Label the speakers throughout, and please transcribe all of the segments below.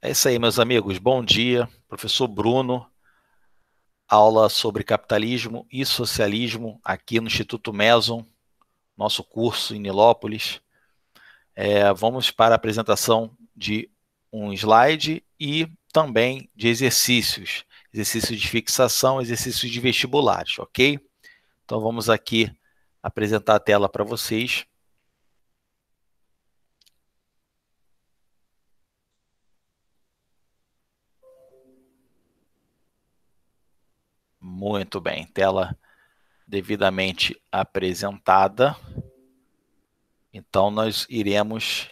Speaker 1: É isso aí, meus amigos. Bom dia. Professor Bruno, aula sobre capitalismo e socialismo aqui no Instituto Meson, nosso curso em Nilópolis. Vamos para a apresentação de um slide e também de exercícios. Exercícios de fixação, exercícios de vestibulares, ok? Então vamos aqui apresentar a tela para vocês. Muito bem, tela devidamente apresentada. Então nós iremos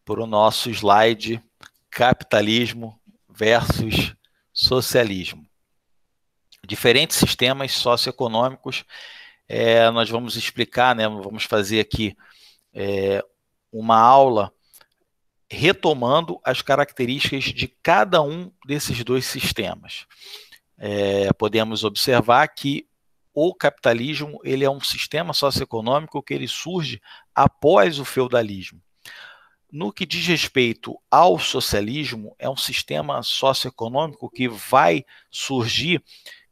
Speaker 1: para o nosso slide capitalismo versus socialismo. Diferentes sistemas socioeconômicos, nós vamos explicar, né, vamos fazer aqui uma aula retomando as características de cada um desses dois sistemas. Podemos observar que o capitalismo ele é um sistema socioeconômico que ele surge após o feudalismo. No que diz respeito ao socialismo, é um sistema socioeconômico que vai surgir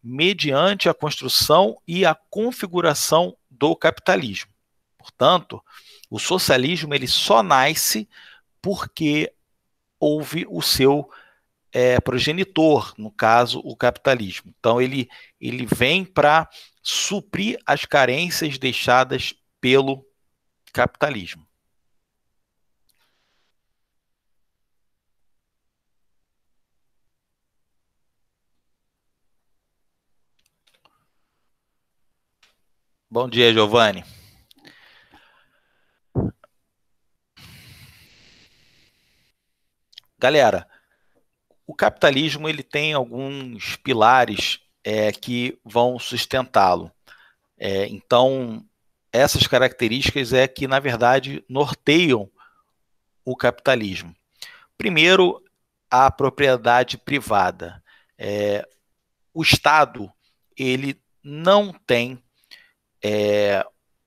Speaker 1: mediante a construção e a configuração do capitalismo. Portanto, o socialismo ele só nasce porque houve o seu progenitor, no caso, o capitalismo. Então, ele vem para suprir as carências deixadas pelo capitalismo. Bom dia, Giovanni. Galera, o capitalismo ele tem alguns pilares que vão sustentá-lo. Então, essas características que, na verdade, norteiam o capitalismo. Primeiro, a propriedade privada. O Estado ele não tem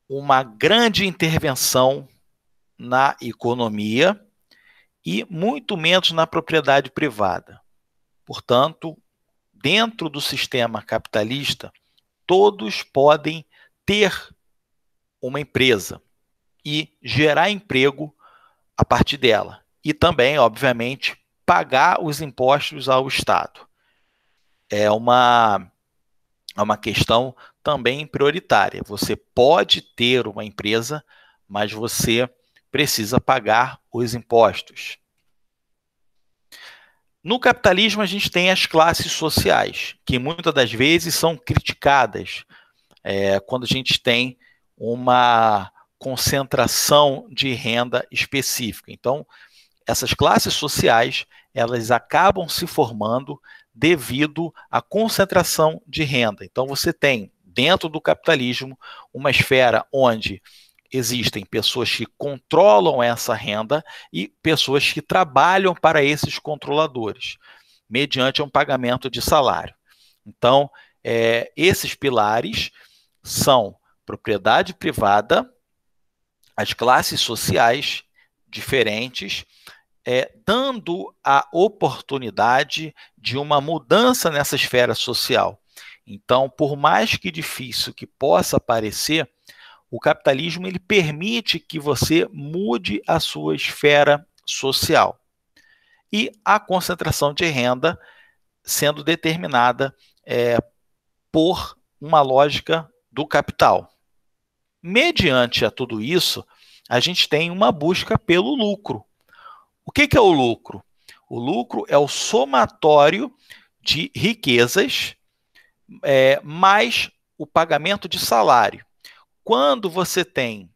Speaker 1: uma grande intervenção na economia e muito menos na propriedade privada. Portanto, dentro do sistema capitalista, todos podem ter uma empresa e gerar emprego a partir dela. E também, obviamente, pagar os impostos ao Estado. É uma questão também prioritária. Você pode ter uma empresa, mas você precisa pagar os impostos. No capitalismo, a gente tem as classes sociais, que muitas das vezes são criticadas quando a gente tem uma concentração de renda específica. Então, essas classes sociais, elas acabam se formando devido à concentração de renda. Então, você tem, dentro do capitalismo, uma esfera onde existem pessoas que controlam essa renda e pessoas que trabalham para esses controladores, mediante um pagamento de salário. Então, esses pilares são propriedade privada, as classes sociais diferentes, dando a oportunidade de uma mudança nessa esfera social. Então, por mais que difícil que possa parecer, o capitalismo ele permite que você mude a sua esfera social. E a concentração de renda sendo determinada por uma lógica do capital. Mediante a tudo isso, a gente tem uma busca pelo lucro. O que é o lucro? O lucro é o somatório de riquezas mais o pagamento de salário. Quando você tem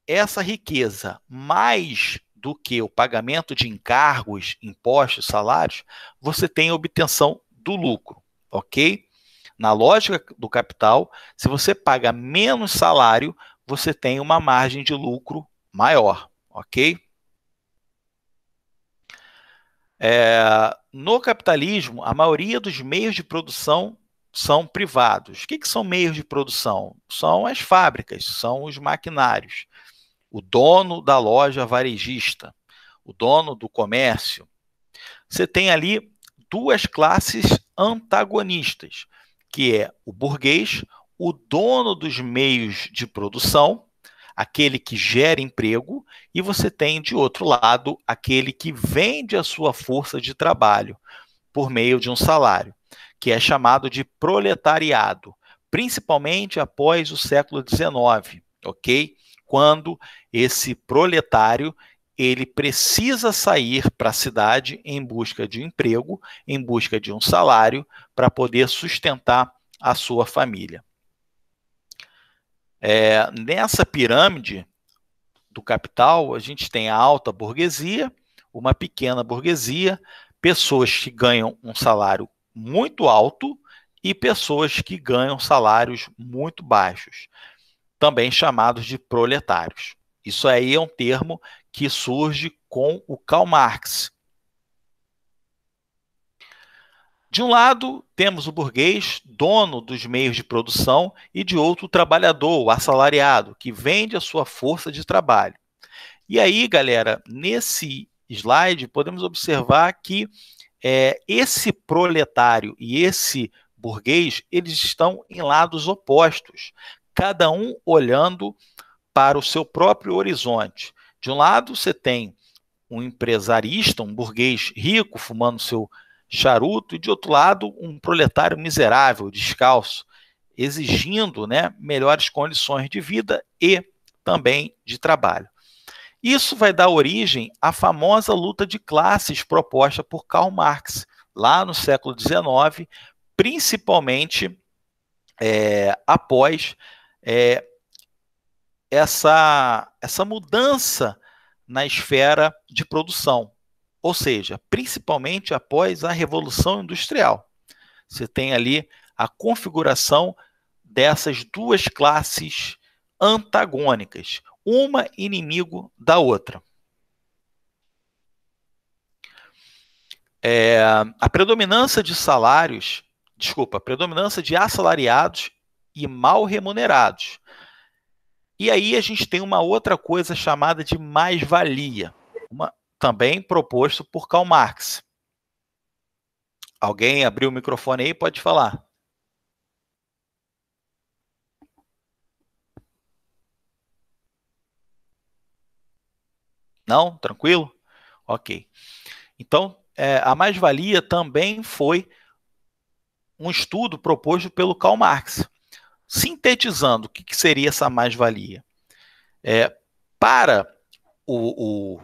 Speaker 1: essa riqueza mais do que o pagamento de encargos, impostos, salários, você tem a obtenção do lucro, ok? Na lógica do capital, se você paga menos salário, você tem uma margem de lucro maior, ok? No capitalismo, a maioria dos meios de produção são privados. O que são meios de produção? São as fábricas, são os maquinários. O dono da loja varejista, o dono do comércio, você tem ali duas classes antagonistas, que é o burguês, o dono dos meios de produção, aquele que gera emprego, e você tem, de outro lado, aquele que vende a sua força de trabalho por meio de um salário, que é chamado de proletariado, principalmente após o século XIX, ok? Quando esse proletário ele precisa sair para a cidade em busca de um emprego, em busca de um salário, para poder sustentar a sua família. Nessa pirâmide do capital, a gente tem a alta burguesia, uma pequena burguesia, pessoas que ganham um salário muito alto e pessoas que ganham salários muito baixos, também chamados de proletários. Isso aí é um termo que surge com o Karl Marx. De um lado, temos o burguês, dono dos meios de produção, e de outro, o trabalhador, o assalariado, que vende a sua força de trabalho. E aí, galera, nesse slide, podemos observar que esse proletário e esse burguês, eles estão em lados opostos, cada um olhando para o seu próprio horizonte. De um lado, você tem um empresarista, um burguês rico, fumando seu charuto, e de outro lado, um proletário miserável, descalço, exigindo, né, melhores condições de vida e também de trabalho. Isso vai dar origem à famosa luta de classes proposta por Karl Marx, lá no século XIX, principalmente após essa mudança na esfera de produção, ou seja, principalmente após a Revolução Industrial. Você tem ali a configuração dessas duas classes antagônicas, uma inimigo da outra. A predominância de salários, a predominância de assalariados e mal remunerados. E aí a gente tem uma outra coisa chamada de mais-valia, também proposto por Karl Marx. Alguém abriu o microfone aí? Pode falar. Não? Tranquilo? Ok. Então, a mais-valia também foi um estudo proposto pelo Karl Marx. Sintetizando, o que seria essa mais-valia? Para o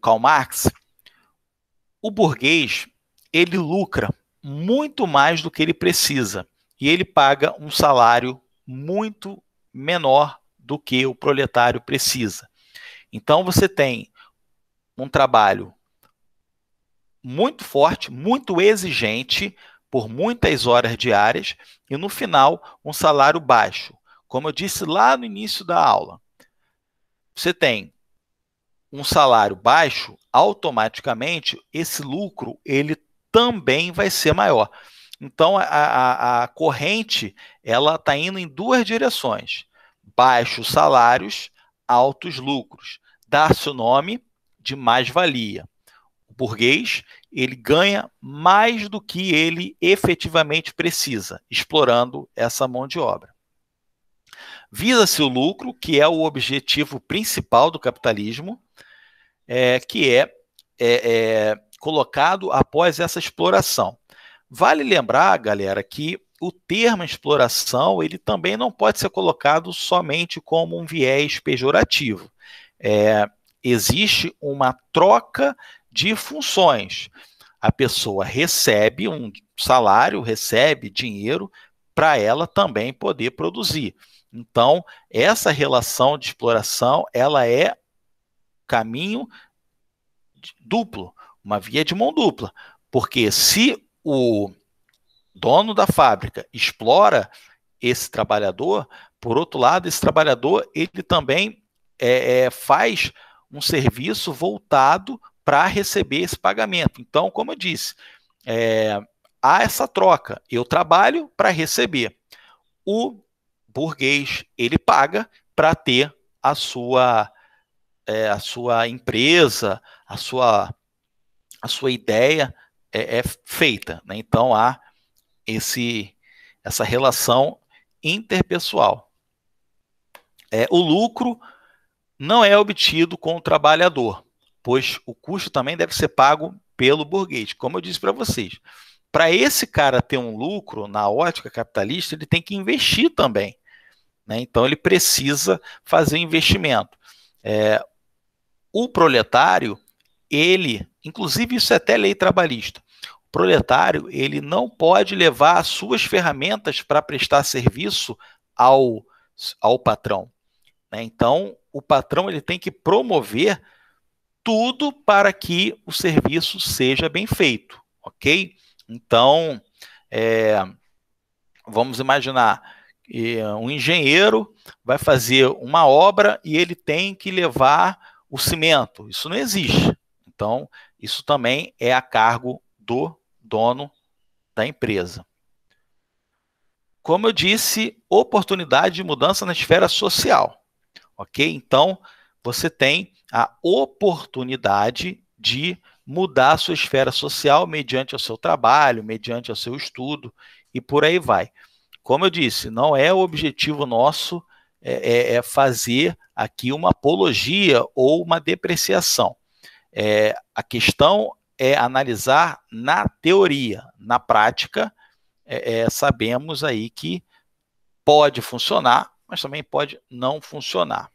Speaker 1: Karl Marx, o burguês ele lucra muito mais do que ele precisa e ele paga um salário muito menor do que o proletário precisa. Então você tem um trabalho muito forte, muito exigente, por muitas horas diárias, e no final um salário baixo. Como eu disse lá no início da aula, você tem um salário baixo, automaticamente esse lucro ele também vai ser maior. Então a corrente ela está indo em duas direções: baixos salários, altos lucros. Dá-se o nome de mais-valia. O burguês ele ganha mais do que ele efetivamente precisa, explorando essa mão de obra. Visa-se o lucro, que é o objetivo principal do capitalismo, que é colocado após essa exploração. Vale lembrar, galera, que o termo exploração ele também não pode ser colocado somente como um viés pejorativo. Existe uma troca de funções. A pessoa recebe um salário, recebe dinheiro para ela também poder produzir. Então, essa relação de exploração, ela é caminho duplo, uma via de mão dupla. Porque se o dono da fábrica explora esse trabalhador, por outro lado, esse trabalhador ele também faz um serviço voltado para receber esse pagamento. Então, como eu disse, há essa troca. Eu trabalho para receber. O burguês ele paga para ter a sua empresa, a sua a sua ideia é feita, né? Então há essa relação interpessoal. O lucro não é obtido com o trabalhador, pois o custo também deve ser pago pelo burguês. Como eu disse para vocês, para esse cara ter um lucro na ótica capitalista, ele tem que investir também, né? Então ele precisa fazer investimento. O proletário, inclusive isso é até lei trabalhista, o proletário ele não pode levar as suas ferramentas para prestar serviço ao patrão, né? Então o patrão ele tem que promover tudo para que o serviço seja bem feito, ok? Então, vamos imaginar que um engenheiro vai fazer uma obra e ele tem que levar o cimento. Isso não existe. Então, isso também é a cargo do dono da empresa. Como eu disse, oportunidade de mudança na esfera social, ok? Então, você tem a oportunidade de mudar a sua esfera social mediante o seu trabalho, mediante o seu estudo e por aí vai. Como eu disse, não é o objetivo nosso fazer aqui uma apologia ou uma depreciação. A questão é analisar na teoria. Na prática, sabemos aí que pode funcionar, mas também pode não funcionar.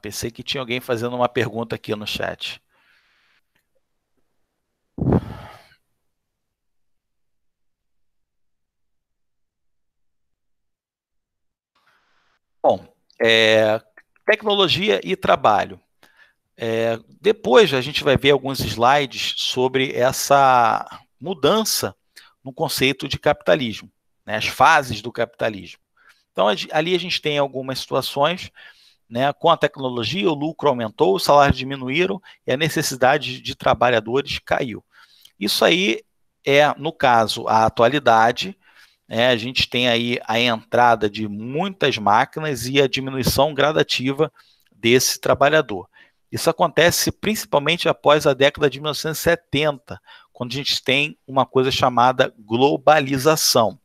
Speaker 1: Pensei que tinha alguém fazendo uma pergunta aqui no chat. Bom, tecnologia e trabalho. Depois a gente vai ver alguns slides sobre essa mudança no conceito de capitalismo, né, as fases do capitalismo. Então, ali a gente tem algumas situações, né, com a tecnologia, o lucro aumentou, os salários diminuíram e a necessidade de trabalhadores caiu. Isso aí no caso, a atualidade. A gente tem aí a entrada de muitas máquinas e a diminuição gradativa desse trabalhador. Isso acontece principalmente após a década de 1970, quando a gente tem uma coisa chamada globalização.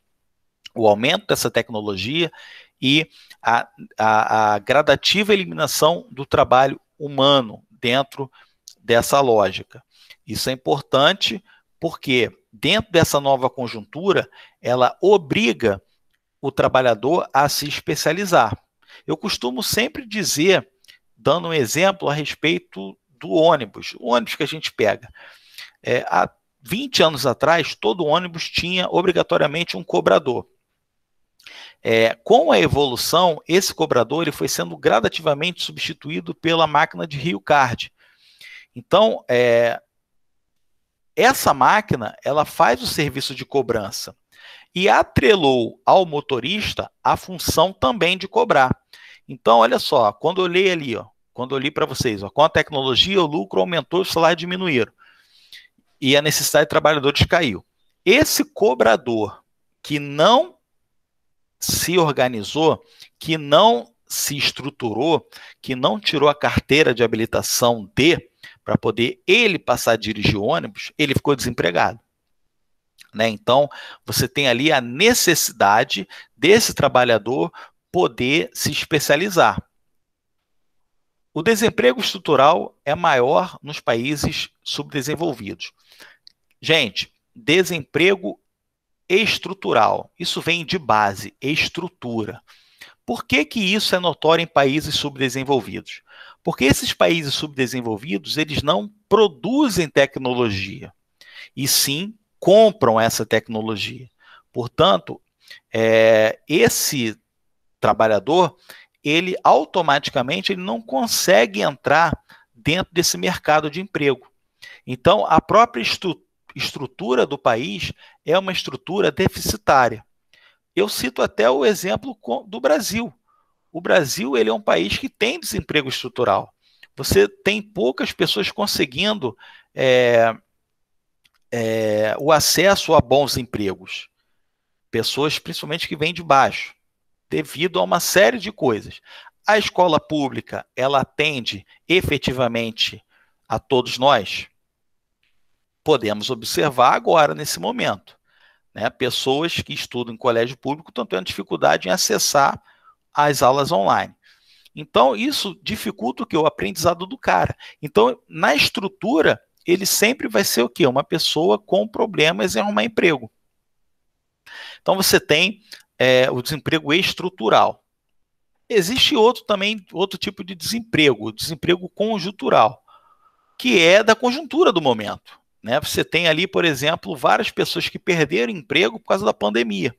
Speaker 1: O aumento dessa tecnologia e a gradativa eliminação do trabalho humano dentro dessa lógica. Isso é importante porque, dentro dessa nova conjuntura, ela obriga o trabalhador a se especializar. Eu costumo sempre dizer, dando um exemplo a respeito do ônibus, o ônibus que a gente pega. Há 20 anos atrás, todo ônibus tinha obrigatoriamente um cobrador. Com a evolução, esse cobrador ele foi sendo gradativamente substituído pela máquina de Rio Card. Então, essa máquina ela faz o serviço de cobrança e atrelou ao motorista a função também de cobrar. Então, olha só, quando eu olhei ali, quando eu li para vocês, com a tecnologia o lucro aumentou, o salário diminuíram e a necessidade de trabalhadores caiu. Esse cobrador que não se organizou, que não se estruturou, que não tirou a carteira de habilitação D para poder ele passar a dirigir ônibus, ele ficou desempregado. Né? Então, você tem ali a necessidade desse trabalhador poder se especializar. O desemprego estrutural é maior nos países subdesenvolvidos. Gente, desemprego estrutural, isso vem de base, estrutura. Por que isso é notório em países subdesenvolvidos? Porque esses países subdesenvolvidos, eles não produzem tecnologia, e sim compram essa tecnologia. Portanto, esse trabalhador, ele automaticamente ele não consegue entrar dentro desse mercado de emprego. Então, a própria estrutura do país é uma estrutura deficitária. Eu cito até o exemplo do Brasil. O Brasil ele é um país que tem desemprego estrutural. Você tem poucas pessoas conseguindo o acesso a bons empregos. Pessoas, principalmente, que vêm de baixo. devido a uma série de coisas. A escola pública, ela atende efetivamente a todos nós? Podemos observar agora, nesse momento, né? Pessoas que estudam em colégio público estão tendo dificuldade em acessar as aulas online. Então, isso dificulta o quê? O aprendizado do cara. Então, na estrutura, ele sempre vai ser o quê? Uma pessoa com problemas em arrumar emprego. Então, você tem o desemprego estrutural. Existe outro tipo de desemprego, o desemprego conjuntural, que é da conjuntura do momento, né? Você tem ali, por exemplo, várias pessoas que perderam emprego por causa da pandemia.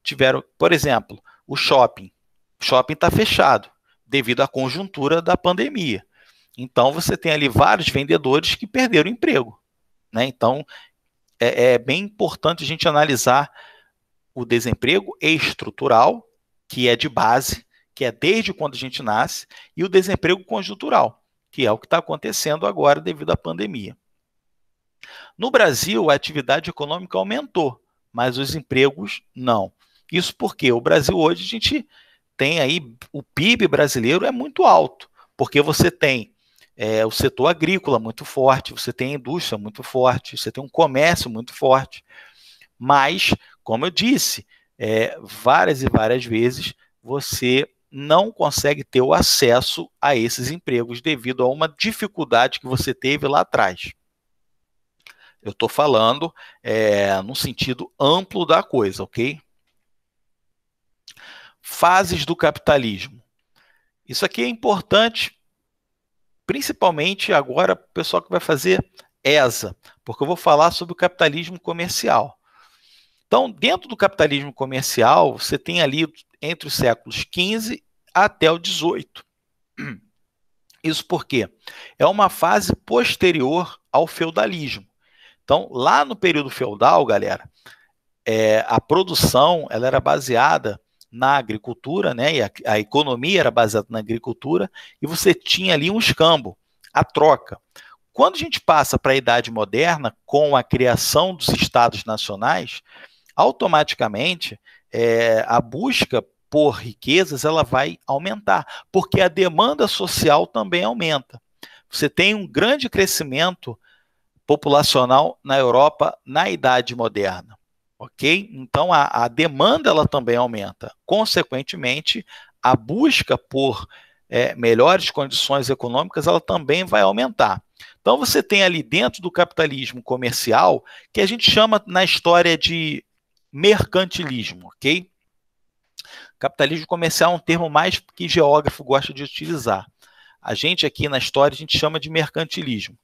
Speaker 1: Tiveram, por exemplo, o shopping. O shopping está fechado devido à conjuntura da pandemia. Então, você tem ali vários vendedores que perderam emprego, né? Então, é bem importante a gente analisar o desemprego estrutural, que é de base, que é desde quando a gente nasce, e o desemprego conjuntural, que é o que está acontecendo agora devido à pandemia. No Brasil, a atividade econômica aumentou, mas os empregos não. Isso porque o Brasil hoje, a gente tem aí, o PIB brasileiro é muito alto, porque você tem o setor agrícola muito forte, você tem a indústria muito forte, você tem um comércio muito forte, mas, como eu disse, várias e várias vezes, você não consegue ter o acesso a esses empregos devido a uma dificuldade que você teve lá atrás. Eu estou falando no sentido amplo da coisa, ok? Fases do capitalismo. Isso aqui é importante, principalmente agora para o pessoal que vai fazer ESA, porque eu vou falar sobre o capitalismo comercial. Então, dentro do capitalismo comercial, você tem ali entre os séculos XV até o XVIII. Isso porque é uma fase posterior ao feudalismo. Então, lá no período feudal, galera, a produção ela era baseada na agricultura, né? E a economia era baseada na agricultura, e você tinha ali um escambo, a troca. Quando a gente passa para a Idade Moderna, com a criação dos estados nacionais, automaticamente a busca por riquezas ela vai aumentar, porque a demanda social também aumenta. Você tem um grande crescimento populacional na Europa na Idade Moderna, ok? Então a demanda ela também aumenta. Consequentemente, a busca por melhores condições econômicas ela também vai aumentar. Então você tem ali dentro do capitalismo comercial, que a gente chama na história de mercantilismo, ok? Capitalismo comercial é um termo mais que geógrafo gosta de utilizar. A gente aqui na história a gente chama de mercantilismo.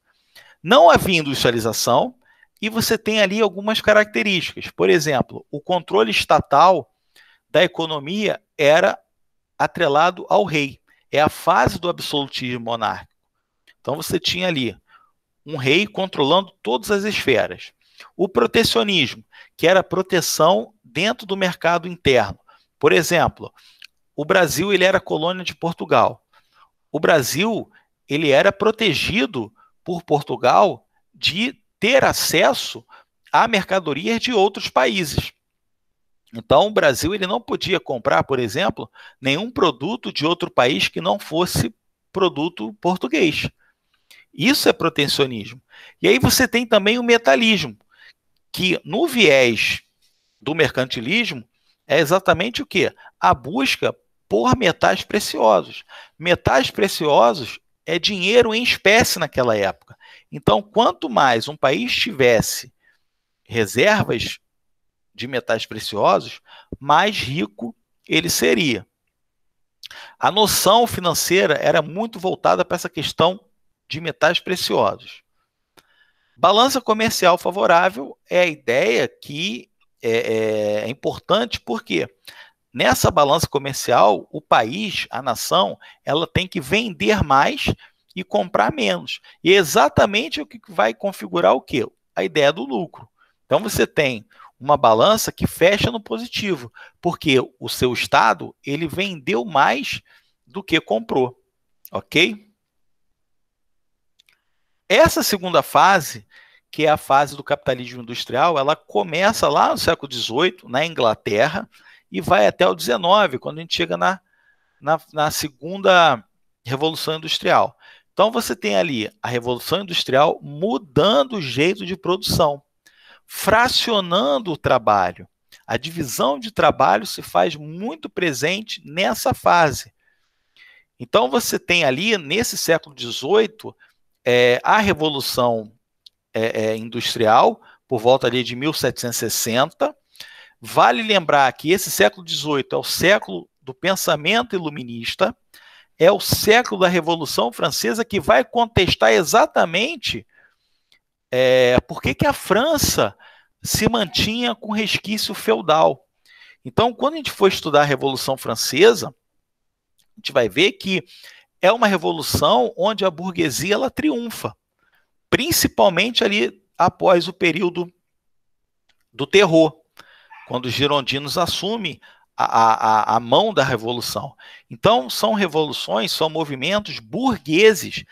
Speaker 1: Não havia industrialização e você tem ali algumas características. Por exemplo, o controle estatal da economia era atrelado ao rei. É a fase do absolutismo monárquico. Então você tinha ali um rei controlando todas as esferas. O protecionismo, que era proteção dentro do mercado interno. Por exemplo, o Brasil ele era colônia de Portugal. O Brasil ele era protegido por Portugal de ter acesso a mercadorias de outros países. Então, o Brasil ele não podia comprar, por exemplo, nenhum produto de outro país que não fosse produto português. Isso é protecionismo. E aí você tem também o metalismo, que no viés do mercantilismo é exatamente o quê? A busca por metais preciosos. Metais preciosos é dinheiro em espécie naquela época. Então, quanto mais um país tivesse reservas de metais preciosos, mais rico ele seria. A noção financeira era muito voltada para essa questão de metais preciosos. Balança comercial favorável é a ideia que é importante porque nessa balança comercial, o país, a nação, ela tem que vender mais e comprar menos. E é exatamente o que vai configurar o quê? A ideia do lucro. Então você tem uma balança que fecha no positivo, porque o seu estado ele vendeu mais do que comprou, ok? Essa segunda fase, que é a fase do capitalismo industrial, ela começa lá no século XVIII, na Inglaterra, e vai até o 19, quando a gente chega na segunda Revolução Industrial. Então, você tem ali a Revolução Industrial mudando o jeito de produção, fracionando o trabalho. A divisão de trabalho se faz muito presente nessa fase. Então, você tem ali, nesse século XVIII, a Revolução Industrial, por volta ali de 1760. Vale lembrar que esse século XVIII é o século do pensamento iluminista, é o século da Revolução Francesa, que vai contestar exatamente por que a França se mantinha com resquício feudal. Então, quando a gente for estudar a Revolução Francesa, a gente vai ver que é uma revolução onde a burguesia ela triunfa, principalmente ali após o período do terror, quando os girondinos assumem a mão da revolução. Então, são revoluções, são movimentos burgueses,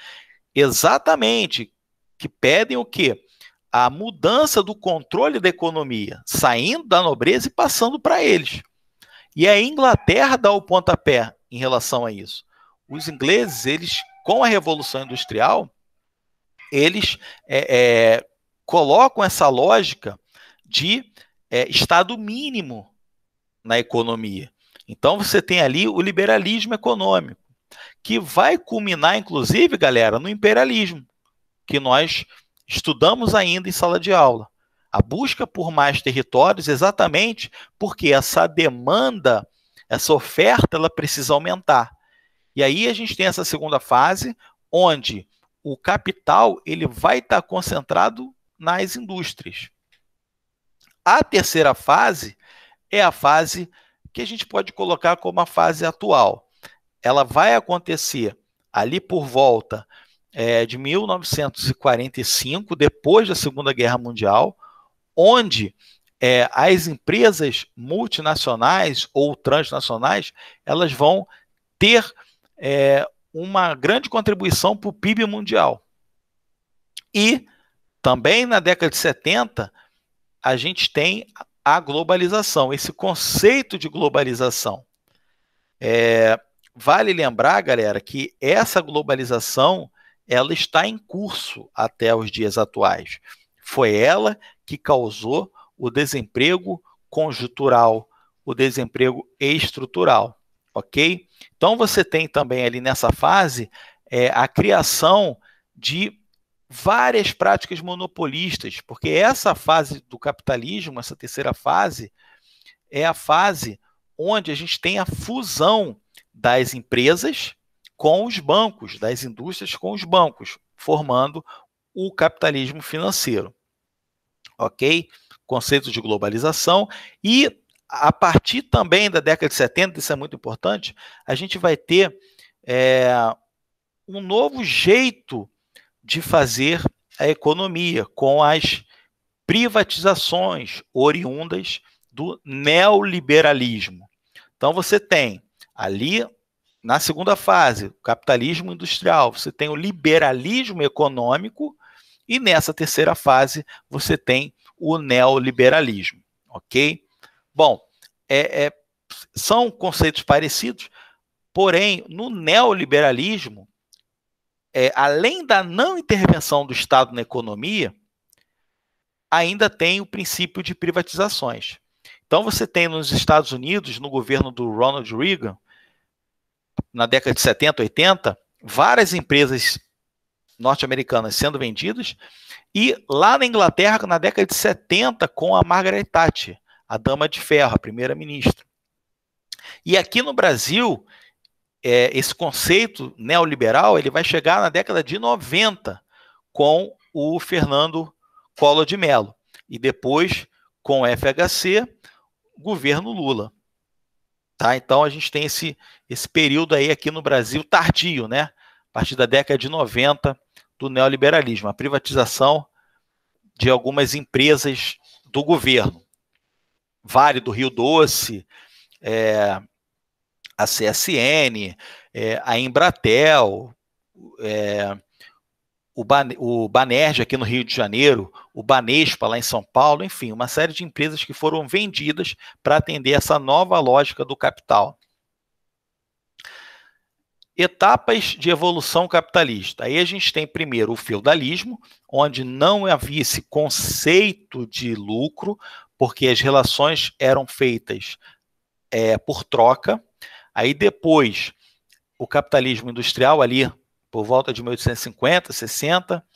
Speaker 1: exatamente, que pedem o quê? A mudança do controle da economia, saindo da nobreza e passando para eles. E a Inglaterra dá o pontapé em relação a isso. Os ingleses, eles, com a Revolução Industrial, eles colocam essa lógica de Estado mínimo na economia. Então, você tem ali o liberalismo econômico, que vai culminar, inclusive, galera, no imperialismo, que nós estudamos ainda em sala de aula. A busca por mais territórios, exatamente porque essa demanda, essa oferta, ela precisa aumentar. E aí a gente tem essa segunda fase, onde o capital ele vai estar concentrado nas indústrias. A terceira fase é a fase que a gente pode colocar como a fase atual. Ela vai acontecer ali por volta de 1945, depois da Segunda Guerra Mundial, onde as empresas multinacionais ou transnacionais elas vão ter uma grande contribuição para o PIB mundial. E também na década de 70, a gente tem a globalização, esse conceito de globalização. Vale lembrar, galera, que essa globalização ela está em curso até os dias atuais. Foi ela que causou o desemprego conjuntural, o desemprego estrutural, ok? Então, você tem também ali nessa fase a criação de várias práticas monopolistas, porque essa fase do capitalismo, essa terceira fase, é a fase onde a gente tem a fusão das empresas com os bancos, das indústrias com os bancos, formando o capitalismo financeiro. Ok? Conceito de globalização. E a partir também da década de 70, isso é muito importante, a gente vai ter um novo jeito de fazer a economia, com as privatizações oriundas do neoliberalismo. Então, você tem ali, na segunda fase, o capitalismo industrial, você tem o liberalismo econômico, e nessa terceira fase, você tem o neoliberalismo, ok? Bom, são conceitos parecidos, porém, no neoliberalismo, além da não intervenção do Estado na economia, ainda tem o princípio de privatizações. Então, você tem nos Estados Unidos, no governo do Ronald Reagan, na década de 70, 80, várias empresas norte-americanas sendo vendidas, e lá na Inglaterra, na década de 70, com a Margaret Thatcher, a dama de ferro, a primeira-ministra. E aqui no Brasil, esse conceito neoliberal ele vai chegar na década de 90 com o Fernando Collor de Mello e depois com o FHC, governo Lula. Tá? Então a gente tem esse período aí aqui no Brasil tardio, né? A partir da década de 90 do neoliberalismo, a privatização de algumas empresas do governo. Vale do Rio Doce, a CSN, a Embratel, o Banerj aqui no Rio de Janeiro, o Banespa lá em São Paulo, enfim, uma série de empresas que foram vendidas para atender essa nova lógica do capital. Etapas de evolução capitalista. Aí a gente tem primeiro o feudalismo, onde não havia esse conceito de lucro, porque as relações eram feitas por troca. Aí depois o capitalismo industrial ali por volta de 1850, 60,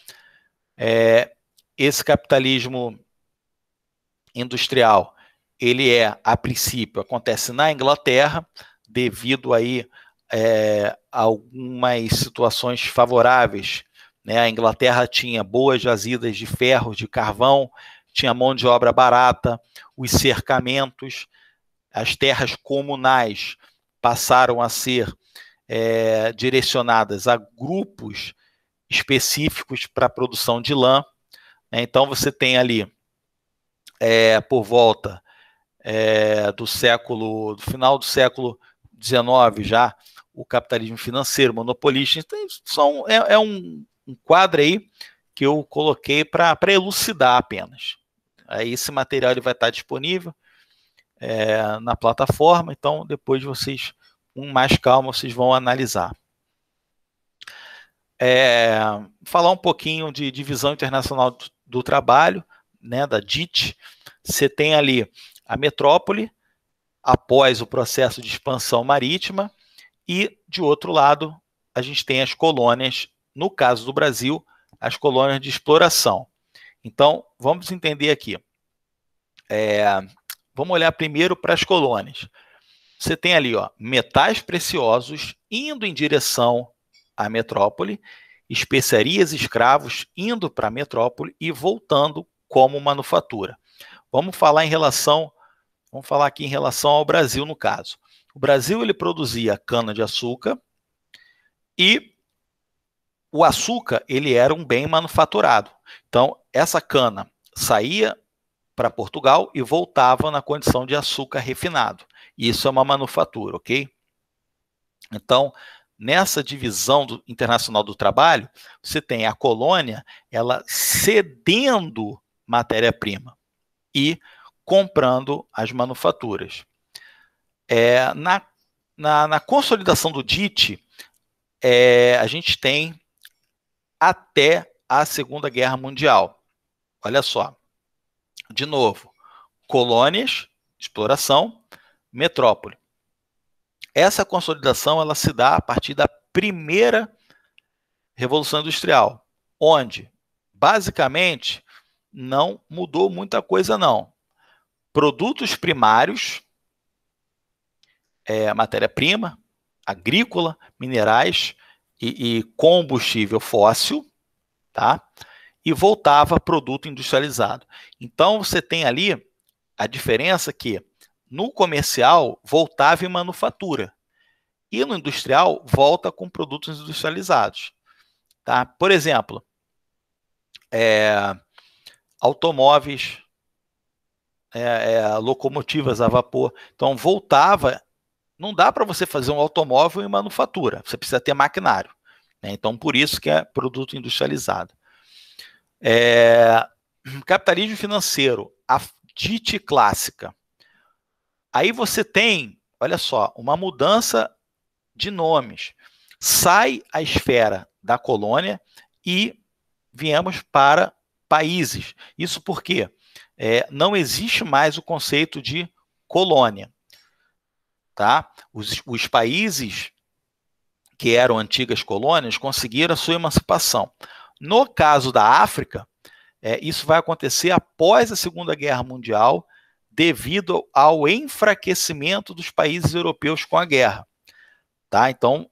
Speaker 1: esse capitalismo industrial, ele a princípio, acontece na Inglaterra, devido aí algumas situações favoráveis, né? A Inglaterra tinha boas jazidas de ferro, de carvão, tinha mão de obra barata, os cercamentos, as terras comunais passaram a ser direcionadas a grupos específicos para a produção de lã. Então você tem ali, por volta do final do século XIX já, o capitalismo financeiro, monopolista. Então, é um quadro aí que eu coloquei para elucidar apenas. Aí esse material ele vai estar disponível na plataforma, então depois vocês, com mais calma, vocês vão analisar. Falar um pouquinho de divisão internacional do trabalho, né, da DIT. Você tem ali a metrópole, após o processo de expansão marítima, e, de outro lado, a gente tem as colônias, no caso do Brasil, as colônias de exploração. Então, vamos entender aqui. Vamos olhar primeiro para as colônias. Você tem ali, metais preciosos indo em direção à metrópole, especiarias e escravos indo para a metrópole e voltando como manufatura. Vamos falar aqui em relação ao Brasil, no caso. O Brasil ele produzia cana-de-açúcar e o açúcar ele era um bem manufaturado. Então, essa cana saía para Portugal e voltava na condição de açúcar refinado. Isso é uma manufatura, ok? Então, nessa divisão internacional do trabalho, você tem a colônia ela cedendo matéria-prima e comprando as manufaturas. Na consolidação do DIT, a gente tem até a Segunda Guerra Mundial. Olha só, de novo, colônias, exploração, metrópole. Essa consolidação ela se dá a partir da primeira Revolução Industrial, onde, basicamente, não mudou muita coisa, não. Produtos primários, matéria-prima, agrícola, minerais e combustível fóssil, tá? E voltava produto industrializado. Então, você tem ali a diferença que no comercial voltava em manufatura e no industrial volta com produtos industrializados. Tá? Por exemplo, automóveis, locomotivas a vapor. Então, voltava. Não dá para você fazer um automóvel em manufatura, você precisa ter maquinário. Né? Então, por isso que é produto industrializado. Capitalismo financeiro, a DIT clássica. Aí você tem, olha só, uma mudança de nomes. Sai a esfera da colônia e viemos para países. Isso porque não existe mais o conceito de colônia. Tá? Os países que eram antigas colônias conseguiram a sua emancipação. No caso da África, isso vai acontecer após a Segunda Guerra Mundial, devido ao enfraquecimento dos países europeus com a guerra. Tá? Então,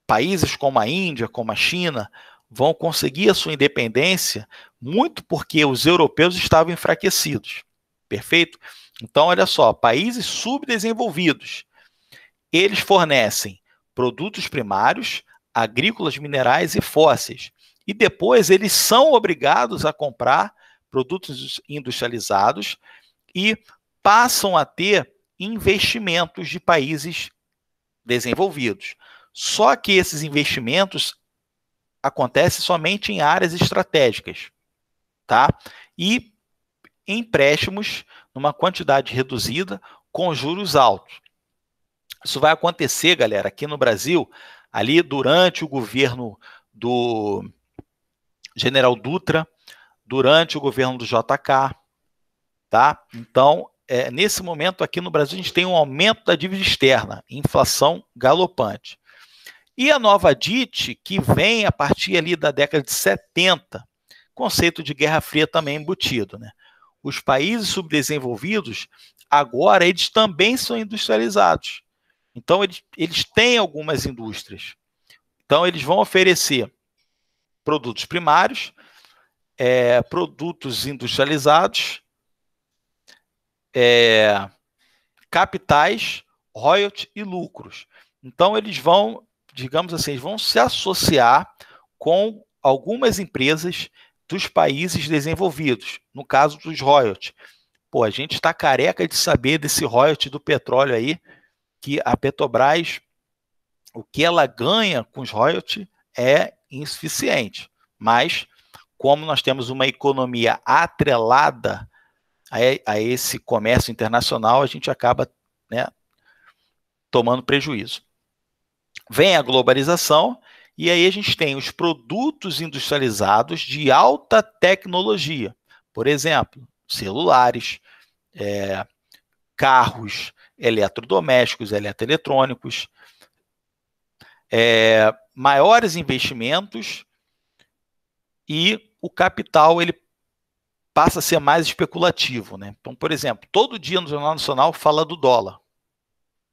Speaker 1: países como a Índia, como a China, vão conseguir a sua independência muito porque os europeus estavam enfraquecidos. Perfeito? Então, olha só, países subdesenvolvidos, eles fornecem produtos primários, agrícolas, minerais e fósseis. E depois eles são obrigados a comprar produtos industrializados e passam a ter investimentos de países desenvolvidos. Só que esses investimentos acontece somente em áreas estratégicas, tá? E empréstimos numa quantidade reduzida com juros altos. Isso vai acontecer, galera, aqui no Brasil, ali durante o governo do General Dutra, durante o governo do JK, tá? Então, nesse momento aqui no Brasil, a gente tem um aumento da dívida externa, inflação galopante. E a nova DIT, que vem a partir ali da década de 70, conceito de Guerra Fria também embutido, né? Os países subdesenvolvidos, agora, eles também são industrializados. Então, eles têm algumas indústrias. Então, eles vão oferecer produtos primários, produtos industrializados, capitais, royalties e lucros. Então, eles vão, digamos assim, eles vão se associar com algumas empresas dos países desenvolvidos, no caso dos royalties. Pô, a gente está careca de saber desse royalty do petróleo aí, que a Petrobras, o que ela ganha com os royalties é insuficiente. Mas, como nós temos uma economia atrelada a esse comércio internacional, a gente acaba, né, tomando prejuízo. Vem a globalização, e aí a gente tem os produtos industrializados de alta tecnologia. Por exemplo, celulares, carros, eletrodomésticos, eletroeletrônicos, maiores investimentos, e o capital ele passa a ser mais especulativo, né? Então, por exemplo, todo dia no Jornal Nacional fala do dólar,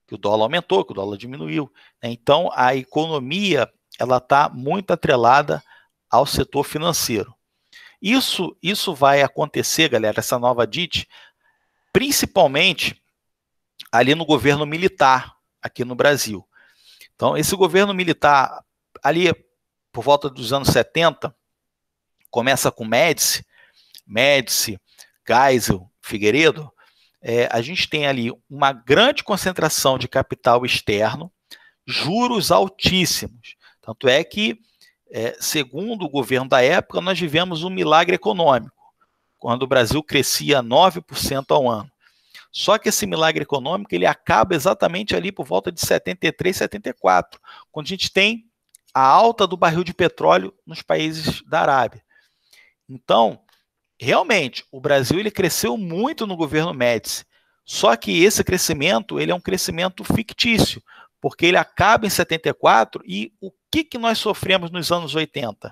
Speaker 1: que o dólar aumentou, que o dólar diminuiu, né? Então, a economia ela está muito atrelada ao setor financeiro. Isso vai acontecer, galera, essa nova DIT, principalmente ali no governo militar, aqui no Brasil. Então, esse governo militar, ali por volta dos anos 70, começa com Médici, Geisel, Figueiredo, a gente tem ali uma grande concentração de capital externo, juros altíssimos. Tanto é que, segundo o governo da época, nós vivemos um milagre econômico, quando o Brasil crescia 9% ao ano. Só que esse milagre econômico ele acaba exatamente ali por volta de 73, 74, quando a gente tem a alta do barril de petróleo nos países da Arábia. Então, realmente, o Brasil ele cresceu muito no governo Médici, só que esse crescimento ele é um crescimento fictício, porque ele acaba em 74 e o que nós sofremos nos anos 80?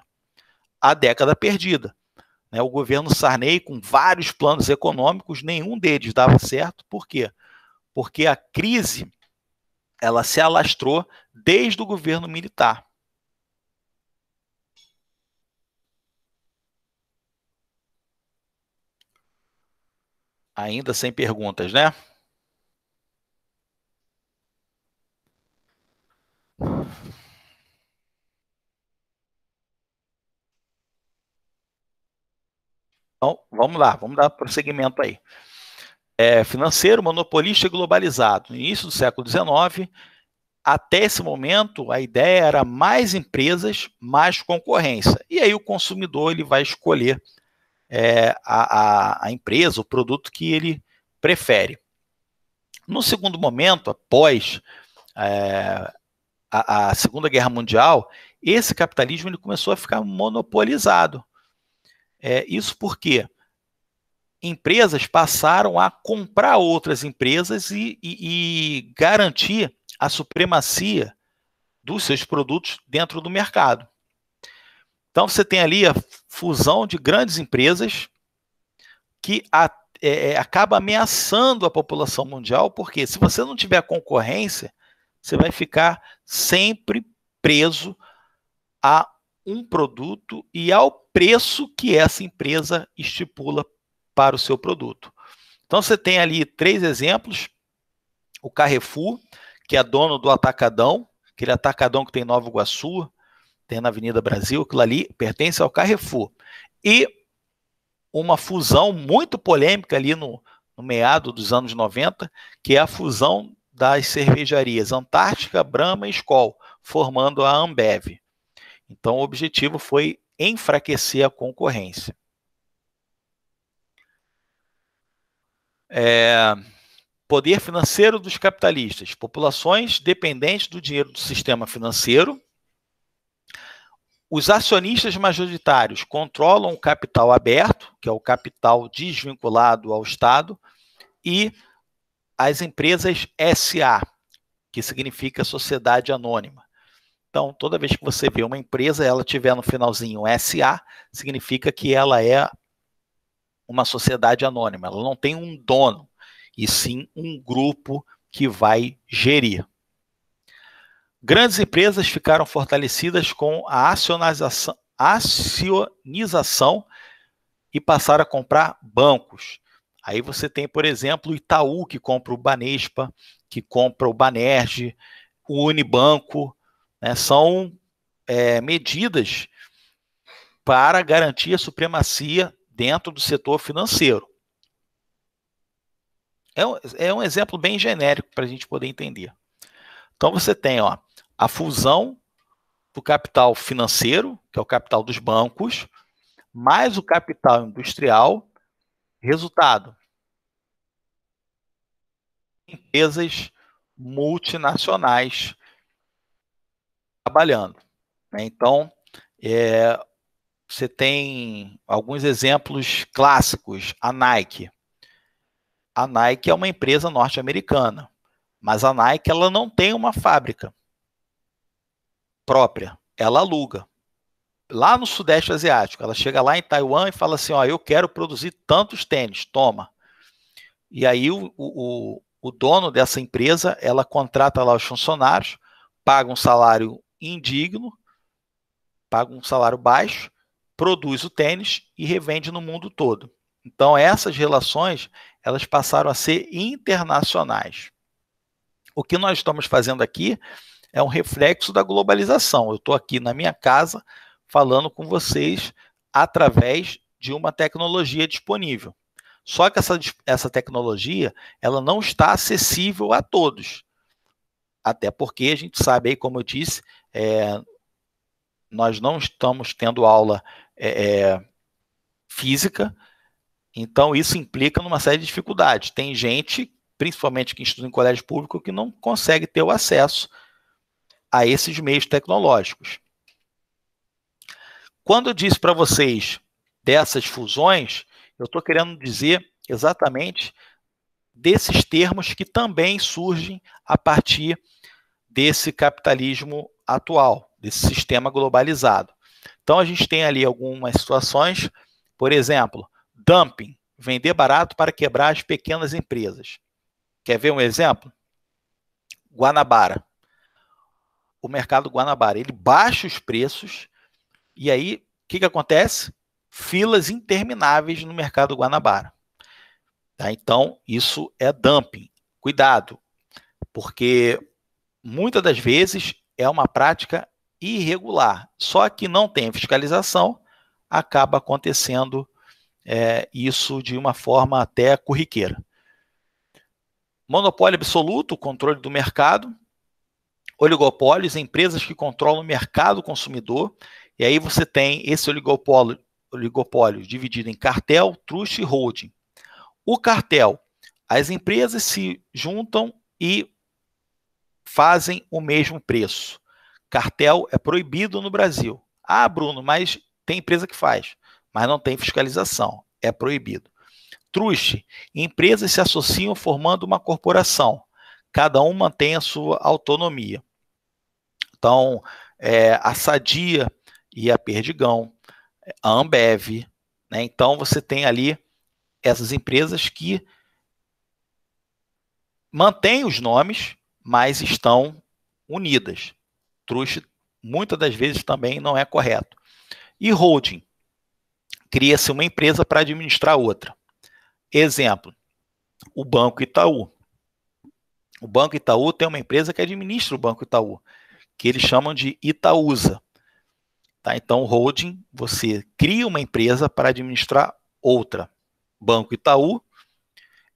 Speaker 1: A década perdida. O governo Sarney, com vários planos econômicos, nenhum deles dava certo. Por quê? Porque a crise ela se alastrou desde o governo militar. Ainda sem perguntas, né? Então, vamos lá, vamos dar prosseguimento aí. Financeiro, monopolista e globalizado. No início do século XIX, até esse momento, a ideia era mais empresas, mais concorrência. E aí o consumidor ele vai escolher a empresa, o produto que ele prefere. No segundo momento, após a Segunda Guerra Mundial, esse capitalismo ele começou a ficar monopolizado. Isso porque empresas passaram a comprar outras empresas e garantir a supremacia dos seus produtos dentro do mercado. Então, você tem ali a fusão de grandes empresas que acaba ameaçando a população mundial, porque se você não tiver concorrência, você vai ficar sempre preso a um produto e ao preço que essa empresa estipula para o seu produto. Então, você tem ali 3 exemplos. O Carrefour, que é dono do Atacadão, aquele Atacadão que tem em Nova Iguaçu, tem na Avenida Brasil, aquilo ali pertence ao Carrefour. E uma fusão muito polêmica ali no meado dos anos 90, que é a fusão das cervejarias Antártica, Brahma e Skol, formando a Ambev. Então, o objetivo foi enfraquecer a concorrência. Poder financeiro dos capitalistas. Populações dependentes do dinheiro do sistema financeiro. Os acionistas majoritários controlam o capital aberto, que é o capital desvinculado ao Estado, e as empresas SA, que significa Sociedade Anônima. Então, toda vez que você vê uma empresa, ela tiver no finalzinho SA, significa que ela é uma sociedade anônima. Ela não tem um dono, e sim um grupo que vai gerir. Grandes empresas ficaram fortalecidas com a acionização e passaram a comprar bancos. Aí você tem, por exemplo, o Itaú, que compra o Banespa, que compra o Banerj, o Unibanco, né? São medidas para garantir a supremacia dentro do setor financeiro. É um exemplo bem genérico para a gente poder entender. Então você tem a fusão do capital financeiro, que é o capital dos bancos, mais o capital industrial, resultado, empresas multinacionais trabalhando. Então, você tem alguns exemplos clássicos. A Nike. A Nike é uma empresa norte-americana, mas a Nike ela não tem uma fábrica própria, ela aluga. Lá no Sudeste Asiático, ela chega lá em Taiwan e fala assim, eu quero produzir tantos tênis, toma. E aí o dono dessa empresa, ela contrata lá os funcionários, paga um salário indigno, paga um salário baixo, produz o tênis e revende no mundo todo. Então essas relações, elas passaram a ser internacionais. O que nós estamos fazendo aqui é um reflexo da globalização. Eu estou aqui na minha casa falando com vocês através de uma tecnologia disponível. Só que essa tecnologia ela não está acessível a todos. Até porque a gente sabe aí, como eu disse, nós não estamos tendo aula física, então isso implica numa série de dificuldades. Tem gente, principalmente que estuda em colégio público, que não consegue ter o acesso a esses meios tecnológicos. Quando eu disse para vocês dessas fusões, eu estou querendo dizer exatamente desses termos que também surgem a partir desse capitalismo atual, desse sistema globalizado. Então, a gente tem ali algumas situações, por exemplo, dumping, vender barato para quebrar as pequenas empresas. Quer ver um exemplo? Guanabara. O mercado Guanabara, ele baixa os preços e aí o que acontece? Filas intermináveis no mercado Guanabara. Tá? Então, isso é dumping. Cuidado, porque muitas das vezes é uma prática irregular. Só que não tem fiscalização, acaba acontecendo isso de uma forma até corriqueira. Monopólio absoluto, controle do mercado. Oligopólios, empresas que controlam o mercado consumidor. E aí você tem esse oligopólio dividido em cartel, trust e holding. O cartel, as empresas se juntam e fazem o mesmo preço. Cartel é proibido no Brasil. Ah, Bruno, mas tem empresa que faz, mas não tem fiscalização, é proibido. Trust, empresas se associam formando uma corporação, cada um mantém a sua autonomia. Então, a Sadia e a Perdigão, a Ambev, né? Então você tem ali essas empresas que mantêm os nomes, mas estão unidas. Trust, muitas das vezes, também não é correto. E holding, cria-se uma empresa para administrar outra. Exemplo, o Banco Itaú. O Banco Itaú tem uma empresa que administra o Banco Itaú, que eles chamam de Itaúsa. Tá? Então, holding, você cria uma empresa para administrar outra. Banco Itaú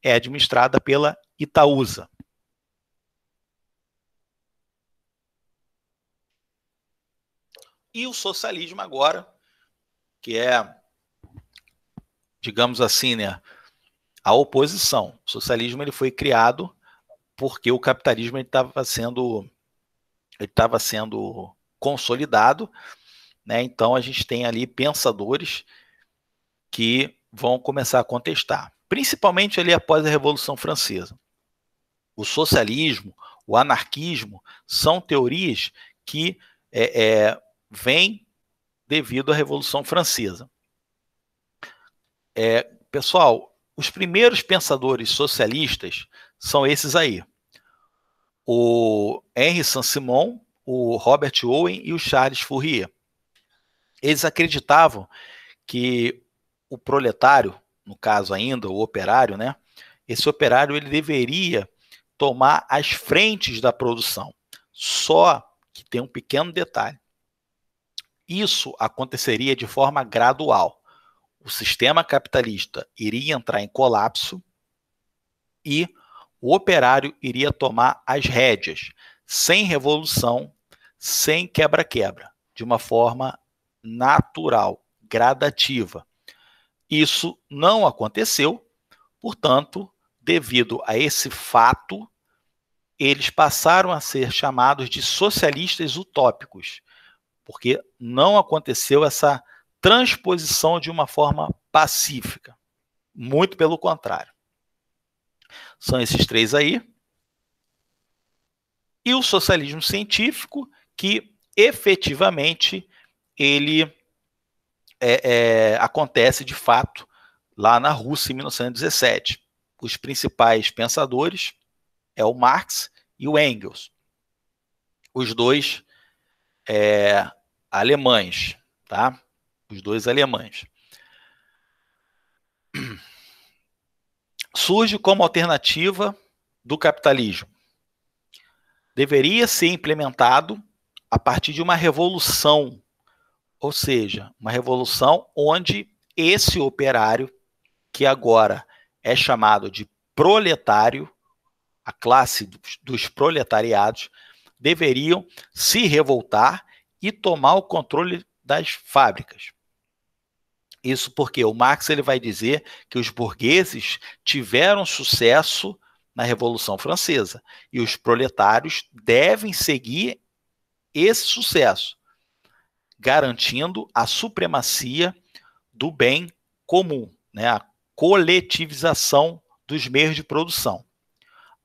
Speaker 1: é administrada pela Itaúsa. E o socialismo agora, que é, digamos assim, né, a oposição. O socialismo ele foi criado porque o capitalismo estava sendo consolidado, né? Então a gente tem ali pensadores que vão começar a contestar, principalmente ali após a Revolução Francesa. O socialismo, o anarquismo são teorias que vêm devido à Revolução Francesa. Pessoal, os primeiros pensadores socialistas são esses aí: o Henri Saint-Simon, o Robert Owen e o Charles Fourier. Eles acreditavam que o proletário, no caso ainda, o operário, né? Esse operário ele deveria tomar as frentes da produção. Só que tem um pequeno detalhe. Isso aconteceria de forma gradual. O sistema capitalista iria entrar em colapso e o operário iria tomar as rédeas, sem revolução, sem quebra-quebra, de uma forma natural, gradativa. Isso não aconteceu, portanto, devido a esse fato, eles passaram a ser chamados de socialistas utópicos, porque não aconteceu essa transposição de uma forma pacífica. Muito pelo contrário. São esses três aí. E o socialismo científico, que efetivamente ele acontece de fato lá na Rússia em 1917. Os principais pensadores é o Marx e o Engels. Os dois alemães, tá? Os dois alemães. Surge como alternativa do capitalismo. Deveria ser implementado a partir de uma revolução, ou seja, uma revolução onde esse operário, que agora é chamado de proletário, a classe dos proletariados, deveriam se revoltar e tomar o controle das fábricas. Isso porque o Marx ele vai dizer que os burgueses tiveram sucesso na Revolução Francesa e os proletários devem seguir esse sucesso, garantindo a supremacia do bem comum, né? A coletivização dos meios de produção.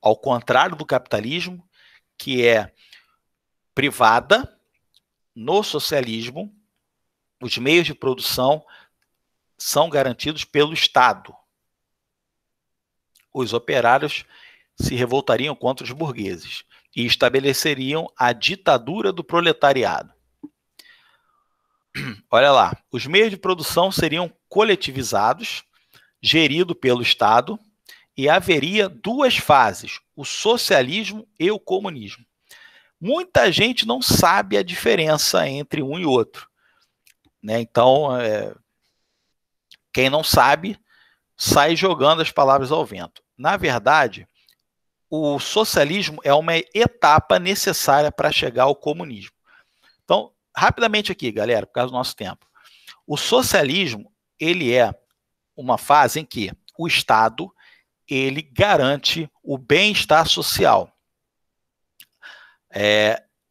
Speaker 1: Ao contrário do capitalismo, que é privada, no socialismo, os meios de produção são garantidos pelo Estado. Os operários se revoltariam contra os burgueses e estabeleceriam a ditadura do proletariado. Olha lá, os meios de produção seriam coletivizados, geridos pelo Estado, e haveria duas fases, o socialismo e o comunismo. Muita gente não sabe a diferença entre um e outro, né? Então, quem não sabe, sai jogando as palavras ao vento. Na verdade, o socialismo é uma etapa necessária para chegar ao comunismo. Então, rapidamente aqui, galera, por causa do nosso tempo. O socialismo, ele é uma fase em que o Estado, ele garante o bem-estar social.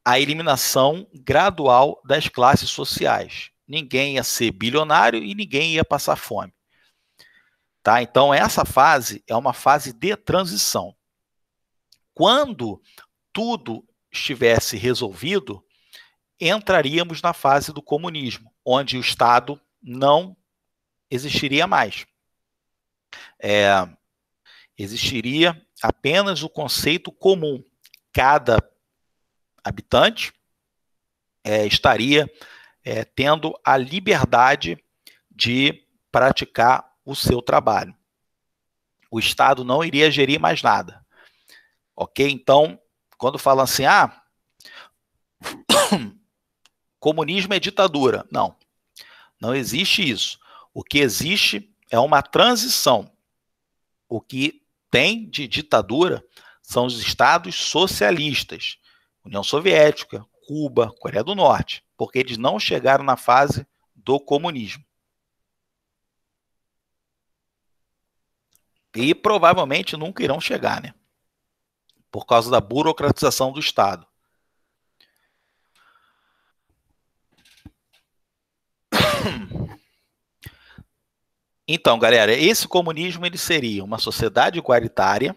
Speaker 1: A eliminação gradual das classes sociais. Ninguém ia ser bilionário e ninguém ia passar fome. Tá? Então, essa fase é uma fase de transição. Quando tudo estivesse resolvido, entraríamos na fase do comunismo, onde o Estado não existiria mais. Existiria apenas o conceito comum. Cada habitante estaria tendo a liberdade de praticar o seu trabalho. O Estado não iria gerir mais nada. Ok? Então, quando falam assim, comunismo é ditadura. Não, não existe isso. O que existe é uma transição. O que tem de ditadura são os estados socialistas. União Soviética, Cuba, Coreia do Norte, porque eles não chegaram na fase do comunismo. E provavelmente nunca irão chegar, né? Por causa da burocratização do Estado. Então, galera, esse comunismo ele seria uma sociedade igualitária,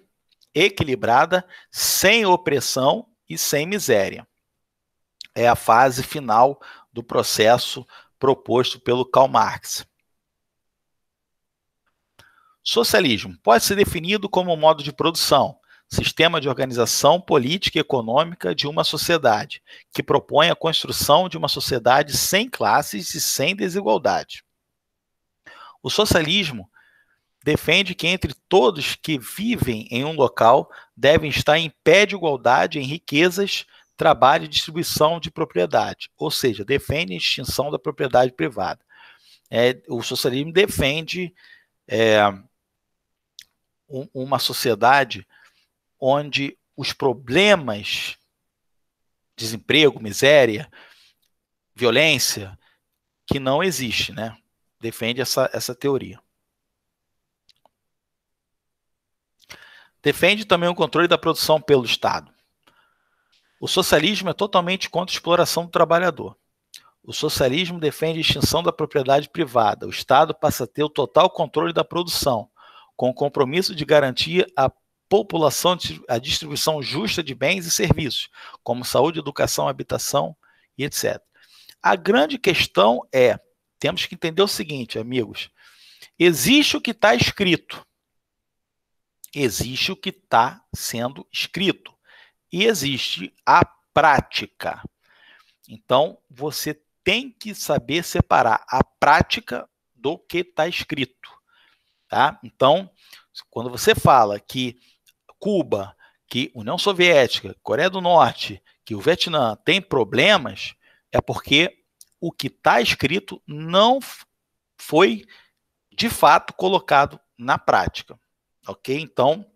Speaker 1: equilibrada, sem opressão e sem miséria. É a fase final do processo proposto pelo Karl Marx. Socialismo pode ser definido como um modo de produção, sistema de organização política e econômica de uma sociedade, que propõe a construção de uma sociedade sem classes e sem desigualdade. O socialismo defende que entre todos que vivem em um local devem estar em pé de igualdade em riquezas, trabalho e distribuição de propriedade, ou seja, defende a extinção da propriedade privada. O socialismo defende uma sociedade onde os problemas, desemprego, miséria, violência, que não existe, né? Defende essa teoria. Defende também o controle da produção pelo Estado. O socialismo é totalmente contra a exploração do trabalhador. O socialismo defende a extinção da propriedade privada. O Estado passa a ter o total controle da produção, com o compromisso de garantir à população a distribuição justa de bens e serviços, como saúde, educação, habitação e etc. A grande questão temos que entender o seguinte, amigos, existe o que está escrito, existe o que está sendo escrito e existe a prática. Então, você tem que saber separar a prática do que está escrito. Tá? Então, quando você fala que Cuba, que União Soviética, Coreia do Norte, que o Vietnã tem problemas, é porque o que está escrito não foi, de fato, colocado na prática. Ok? Então,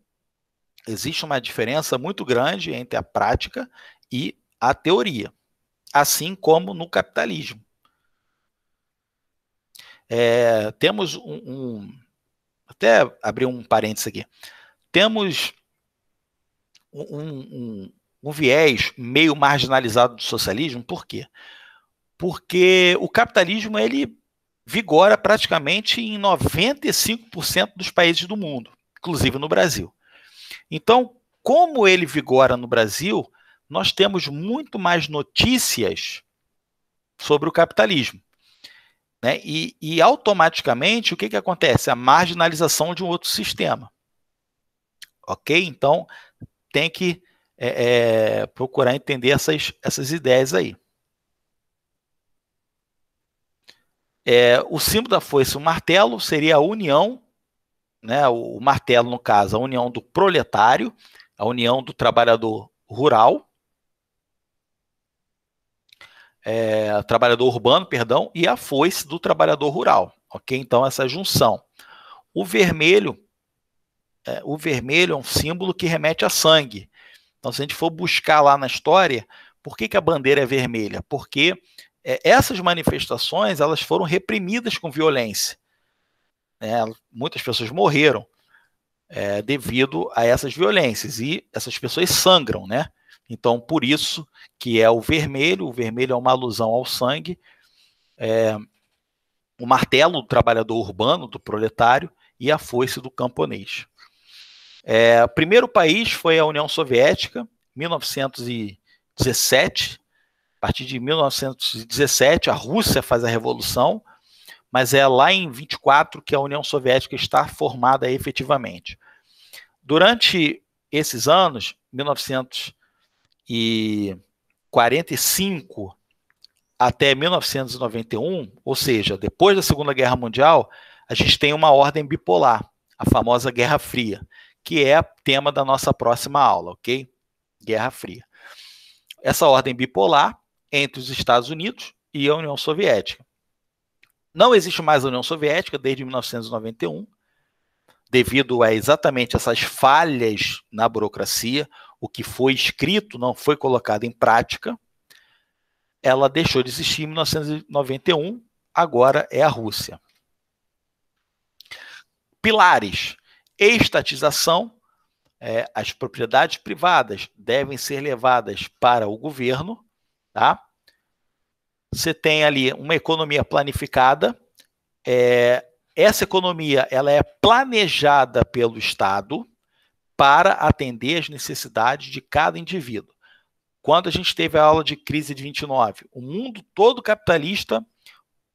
Speaker 1: existe uma diferença muito grande entre a prática e a teoria, assim como no capitalismo. Temos até abrir um parênteses aqui. Temos um viés meio marginalizado do socialismo. Por quê? Porque o capitalismo ele vigora praticamente em 95% dos países do mundo, inclusive no Brasil. Então, como ele vigora no Brasil, nós temos muito mais notícias sobre o capitalismo. Né? E automaticamente, o que acontece? A marginalização de um outro sistema. Ok? Então, tem que procurar entender essas ideias aí. O símbolo da foice, o martelo, seria a união, né? O martelo, no caso, a união do proletário, a união do trabalhador rural, trabalhador urbano, perdão, e a foice do trabalhador rural. Ok? Então, essa junção. O vermelho é um símbolo que remete a sangue. Então, se a gente for buscar lá na história, por que a bandeira é vermelha? Porque essas manifestações elas foram reprimidas com violência. Muitas pessoas morreram devido a essas violências, e essas pessoas sangram, né? Então, por isso que é o vermelho é uma alusão ao sangue, o martelo do trabalhador urbano, do proletário, e a foice do camponês. O primeiro país foi a União Soviética, 1917. A partir de 1917, a Rússia faz a revolução, mas é lá em 24 que a União Soviética está formada efetivamente. Durante esses anos, 1945 até 1991, ou seja, depois da Segunda Guerra Mundial, a gente tem uma ordem bipolar, a famosa Guerra Fria, que é tema da nossa próxima aula, ok? Guerra Fria. Essa ordem bipolar entre os Estados Unidos e a União Soviética. Não existe mais a União Soviética desde 1991, devido a exatamente essas falhas na burocracia. O que foi escrito não foi colocado em prática. ela deixou de existir em 1991, agora é a Rússia. Pilares: estatização, as propriedades privadas devem ser levadas para o governo, tá? Você tem ali uma economia planificada, essa economia ela é planejada pelo Estado para atender às necessidades de cada indivíduo. Quando a gente teve a aula de crise de 29, o mundo todo capitalista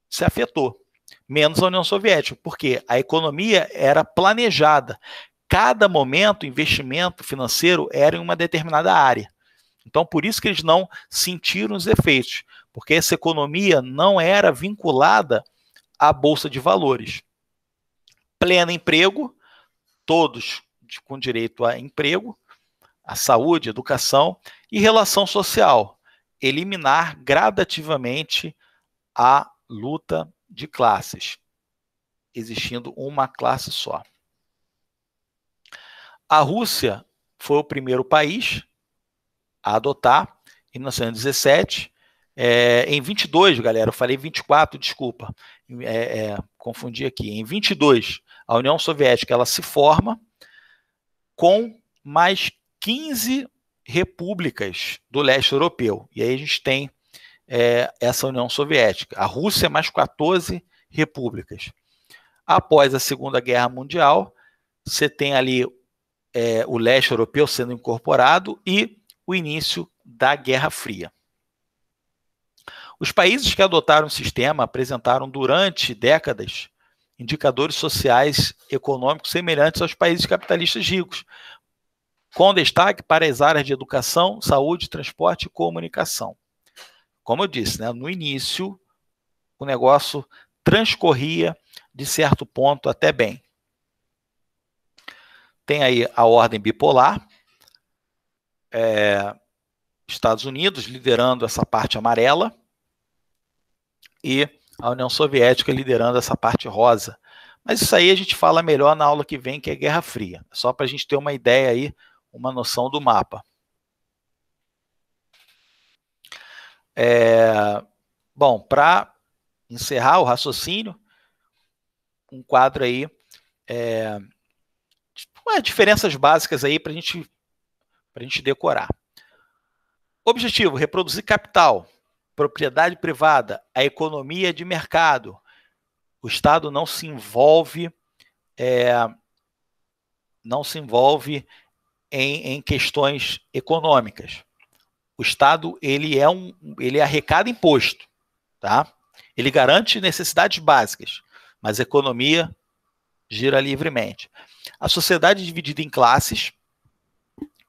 Speaker 1: se afetou, menos a União Soviética, porque a economia era planejada. Cada momento, investimento financeiro era em uma determinada área. Então, por isso que eles não sentiram os efeitos, porque essa economia não era vinculada à Bolsa de Valores. Pleno emprego, todos com direito a emprego, a saúde, educação e relação social. Eliminar gradativamente a luta de classes, existindo uma classe só. A Rússia foi o primeiro país a adotar, em 1917. Em 22, galera, eu falei 24, desculpa, confundi aqui. Em 22, a União Soviética ela se forma com mais 15 repúblicas do leste europeu. E aí a gente tem essa União Soviética. A Rússia mais 14 repúblicas. Após a Segunda Guerra Mundial, você tem ali o leste europeu sendo incorporado e o início da Guerra Fria. Os países que adotaram o sistema apresentaram durante décadas indicadores sociais econômicos semelhantes aos países capitalistas ricos, com destaque para as áreas de educação, saúde, transporte e comunicação. Como eu disse, né, no início, o negócio transcorria de certo ponto até bem. Tem aí a ordem bipolar, Estados Unidos liderando essa parte amarela e a União Soviética liderando essa parte rosa. Mas isso aí a gente fala melhor na aula que vem, que é Guerra Fria. Só para a gente ter uma ideia aí, uma noção do mapa. Bom, para encerrar o raciocínio, um quadro aí, diferenças básicas aí para a gente decorar. Objetivo: reproduzir capital, propriedade privada, a economia de mercado. O Estado não se envolve em questões econômicas. O Estado ele arrecada imposto, tá? Ele garante necessidades básicas, mas a economia gira livremente. A sociedade é dividida em classes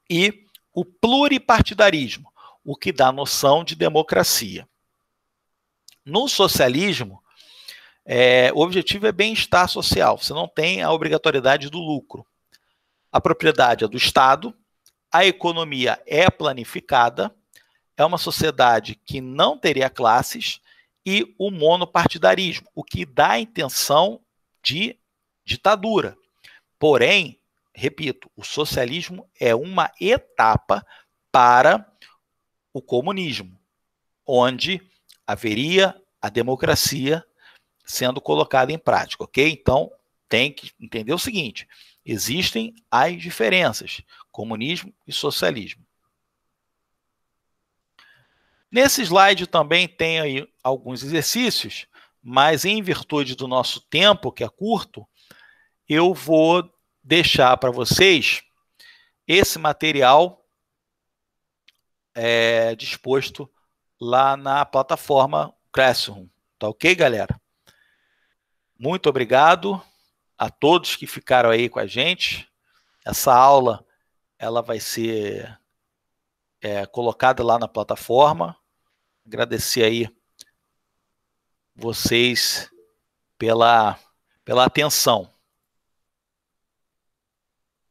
Speaker 1: e o pluripartidarismo, o que dá noção de democracia. No socialismo, o objetivo é bem-estar social. Você não tem a obrigatoriedade do lucro. A propriedade é do Estado, a economia é planificada, é uma sociedade que não teria classes e o monopartidarismo, o que dá a intenção de ditadura. Porém, repito, o socialismo é uma etapa para o comunismo, onde haveria a democracia sendo colocada em prática, ok? Então, tem que entender o seguinte: existem as diferenças, comunismo e socialismo. Nesse slide também tem aí alguns exercícios, mas em virtude do nosso tempo, que é curto, eu vou deixar para vocês esse material disposto lá na plataforma Classroom. Tá ok, galera? Muito obrigado a todos que ficaram aí com a gente. Essa aula ela vai ser colocada lá na plataforma. Agradecer aí vocês pela atenção.